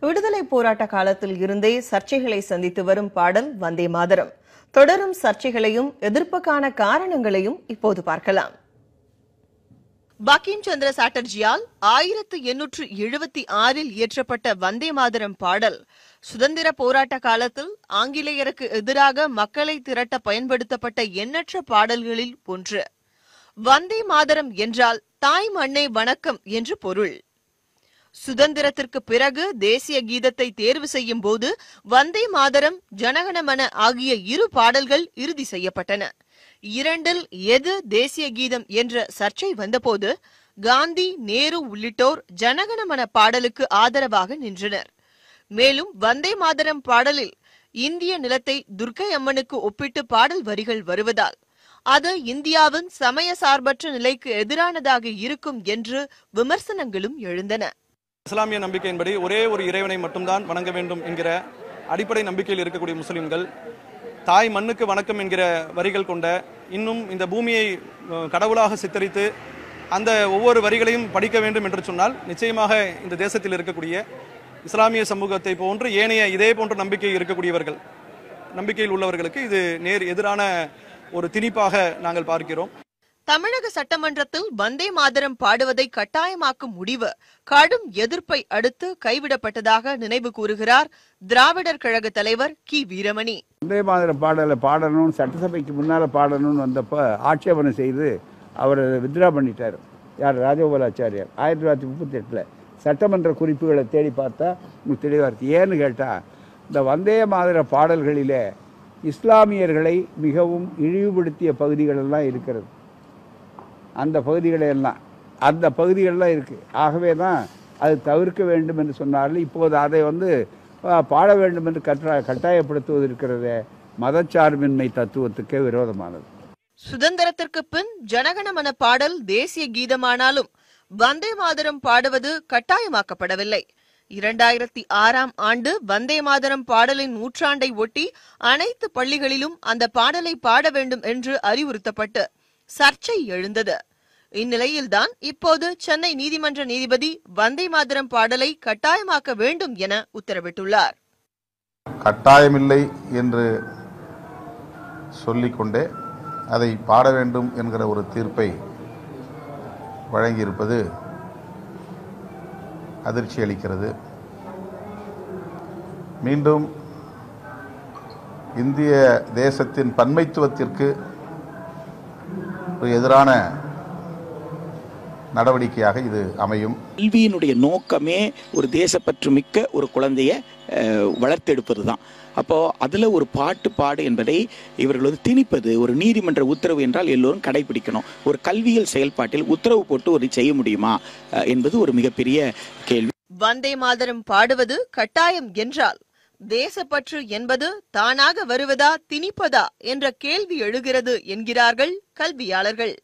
விடுதலை போராட்ட காலத்தில் இருந்தே சர்ச்சைகளை சந்தித்து வரும் பாடல் வந்தே மாதரம். தொடரும் சர்ச்சைகளையும் எதிர்ப்புக்கான காரணங்களையும் இப்போது பார்க்கலாம். பங்கிம் சந்திர சாட்டர்ஜியால் 1876 இயற்றப்பட்ட வந்தே மாதரம் பாடல் சுதந்திர போராட்ட காலத்தில் ஆங்கிலேயருக்கு எதிராக மக்களை திரட்ட பயன்படுத்தப்பட்ட எண்ணற்ற பாடல்களில் ஒன்று. வந்தே மாதரம் என்றால் தாய் மண்ணே வணக்கம் என்று பொருள். சுதந்திரத்திற்கு பிறகு தேசிய கீதத்தை தேர்வு செய்யும் போது வந்தே மாதரம், ஜனகணமன ஆகிய இரு பாடல்கள் இறுதி செய்யப்பட்டன. இரண்டில் எது தேசிய கீதம் என்ற சர்ச்சை வந்தபோது காந்தி, நேரு உள்ளிட்டோர் ஜனகணமன பாடலுக்கு ஆதரவாக நின்றனர். மேலும் வந்தே மாதரம் பாடலில் இந்திய நிலத்தை துர்க்கை அம்மனுக்கு ஒப்பிட்டு பாடல் வரிகள் வருவதால் அது இந்தியாவின் சமய சார்பற்ற நிலைக்கு எதிரானதாக இருக்கும் என்று விமர்சனங்களும் எழுந்தன. இஸ்லாமிய நம்பிக்கையின்படி ஒரே ஒரு இறைவனை மட்டும்தான் வணங்க வேண்டும் என்கிற அடிப்படை நம்பிக்கையில் இருக்கக்கூடிய முஸ்லிம்கள் தாய் மண்ணுக்கு வணக்கம் என்கிற வரிகள் கொண்ட, இன்னும் இந்த பூமியை கடவுளாக சித்தரித்து அந்த ஒவ்வொரு வரிகளையும் படிக்க வேண்டும் என்று சொன்னால் நிச்சயமாக இந்த தேசத்தில் இருக்கக்கூடிய இஸ்லாமிய சமூகத்தை போன்று ஏனைய இதே போன்ற நம்பிக்கை இருக்கக்கூடியவர்கள், நம்பிக்கையில் உள்ளவர்களுக்கு இது நேர் எதிரான ஒரு திணிப்பாக நாங்கள் பார்க்கிறோம். தமிழக சட்டமன்றத்தில் வந்தே மாதரம் பாடுவதை கட்டாயமாக்கும் முடிவு கடும் எதிர்ப்பை அடுத்து கைவிடப்பட்டதாக நினைவு கூறுகிறார் திராவிடர் கழக தலைவர் கி. வீரமணி. வந்தே மாதரம் பாடலை பாடணும்னு சட்டசபைக்கு முன்னால பாடணும்னு வந்தப்ப ஆட்சேபனை செய்து அவர் வித்ரா பண்ணிட்டார். யார்? ராஜகோபாலாச்சாரியார். 1938 சட்டமன்ற குறிப்புகளை தேடி பார்த்தா உங்களுக்கு தெளிவாக இருக்கு. ஏன்னு கேட்டால், இந்த வந்தே மாதர பாடல்களிலே இஸ்லாமியர்களை மிகவும் இழிவுபடுத்திய பகுதிகளெல்லாம் இருக்கிறது. அந்த பகுதிகளெல்லாம் இருக்குது. ஆகவே தான் அது தவிர்க்க வேண்டும் என்று சொன்னார்கள். இப்போது அதை பாட வேண்டும் என்று கட்டாயப்படுத்துவது இருக்கிறதே மதச்சார்பின்மை தத்துவத்துக்கே விரோதமானது. சுதந்திரத்திற்கு பின் ஜனகணமன பாடல் தேசிய கீதமானாலும் வந்தே மாதரம் பாடுவது கட்டாயமாக்கப்படவில்லை. 2006 ஆண்டு வந்தே மாதரம் பாடலின் நூற்றாண்டை ஒட்டி அனைத்து பள்ளிகளிலும் அந்த பாடலை பாட வேண்டும் என்று அறிவுறுத்தப்பட்டு சர்ச்சை எழுந்தது. இந்நிலையில்தான் இப்போது சென்னை நீதிமன்ற நீதிபதி வந்தே மாதரம் பாடலை கட்டாயமாக்க வேண்டும் என உத்தரவிட்டுள்ளார். கட்டாயமில்லை என்று சொல்லிக்கொண்டே அதை பாட வேண்டும் என்கிற ஒரு தீர்ப்பை வழங்கியிருப்பது அதிர்ச்சி அளிக்கிறது. மீண்டும் இந்திய தேசத்தின் பன்மைத்துவத்திற்கு எதிரான நடவடிக்கையாக இது அமையும். கல்வியினுடைய நோக்கமே ஒரு தேசப்பற்று மிக்க ஒரு குழந்தைய வளர்த்தெடுப்பது தான். அப்போ அதுல ஒரு பாட்டு பாடு என்பதை இவர்கள் திணிப்பது ஒரு நீதிமன்ற உத்தரவு என்றால் எல்லோரும் கடைபிடிக்கணும். ஒரு கல்வியல் செயல்பாட்டில் உத்தரவு போட்டு ஒரு செய்ய முடியுமா என்பது ஒரு மிகப்பெரிய கேள்வி. வந்தே மாதரம் பாடுவது கட்டாயம் என்றால் தேசப்பற்று என்பது தானாக வருவதா, திணிப்பதா என்ற கேள்வி எழுகிறது என்கிறார்கள் கல்வியாளர்கள்.